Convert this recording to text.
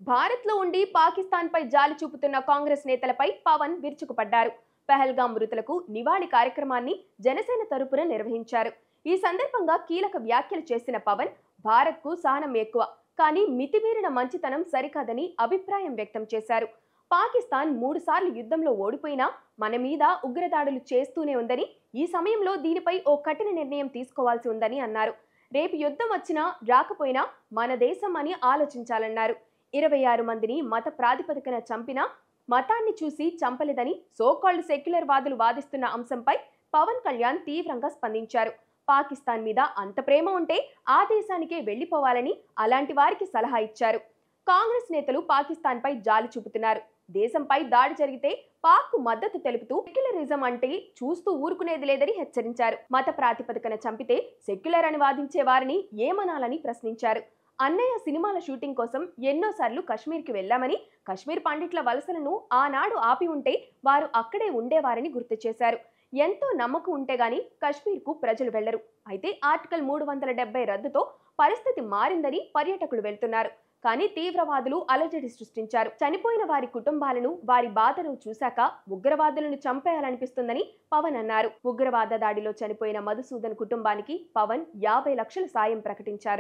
భారత్లో ఉండి పాకిస్తాన్పై జాలి చూపుతున్న కాంగ్రెస్ నేతలపై పవన్ విరుచుకుపడ్డారు. పెహల్గాం మృతులకు నివాళి కార్యక్రమాన్ని జనసేన తరపున నిర్వహించారు. ఈ సందర్భంగా కీలక వ్యాఖ్యలు చేసిన పవన్, భారత్కు సహనం ఎక్కువ, కానీ మితిమీరిన మంచితనం సరికాదని అభిప్రాయం వ్యక్తం చేశారు. పాకిస్తాన్ 3 సార్లు యుద్ధంలో ఓడిపోయినా మన మీద ఉగ్రదాడులు చేస్తూనే ఉందని, ఈ సమయంలో దీనిపై ఓ కఠిన నిర్ణయం తీసుకోవాల్సి ఉందని అన్నారు. రేపు యుద్ధం వచ్చినా రాకపోయినా మన దేశం అని ఆలోచించాలన్నారు. 26 మందిని మత ప్రాతిపదికన చంపినా మతాన్ని చూసి చంపలేదని సోకాల్డ్ సెక్యులర్ వాదులు వాదిస్తున్న అంశంపై పవన్ కళ్యాణ్ తీవ్రంగా స్పందించారు. పాకిస్తాన్ మీద అంత ప్రేమ ఉంటే ఆ దేశానికే వెళ్లిపోవాలని అలాంటి వారికి సలహా ఇచ్చారు. కాంగ్రెస్ నేతలు పాకిస్తాన్పై జాలి చూపుతున్నారు. దేశంపై దాడి జరిగితే పాక్కు మద్దతు తెలుపుతూ సెక్యులరిజం అంటే చూస్తూ ఊరుకునేది లేదని హెచ్చరించారు. మత ప్రాతిపదికన చంపితే సెక్యులర్ అని వాదించే వారిని ఏమనాలని ప్రశ్నించారు. అన్నయ్య సినిమాల షూటింగ్ కోసం ఎన్నోసార్లు కశ్మీర్కి వెళ్లామని, కశ్మీర్ పండిట్ల వలసలను ఆనాడు ఆపి ఉంటే వారు అక్కడే ఉండేవారని గుర్తు చేశారు. ఎంతో నమ్మకం ఉంటే గాని కశ్మీర్కు ప్రజలు వెళ్లరు. అయితే ఆర్టికల్ 370 రద్దుతో పరిస్థితి మారిందని పర్యాటకులు వెళ్తున్నారు. కానీ తీవ్రవాదులు అలజడి సృష్టించారు. చనిపోయిన వారి కుటుంబాలను, వారి బాధను చూశాక ఉగ్రవాదులను చంపేయాలనిపిస్తుందని పవన్ అన్నారు. ఉగ్రవాద దాడిలో చనిపోయిన మధుసూదన్ కుటుంబానికి పవన్ 50 లక్షల సాయం ప్రకటించారు.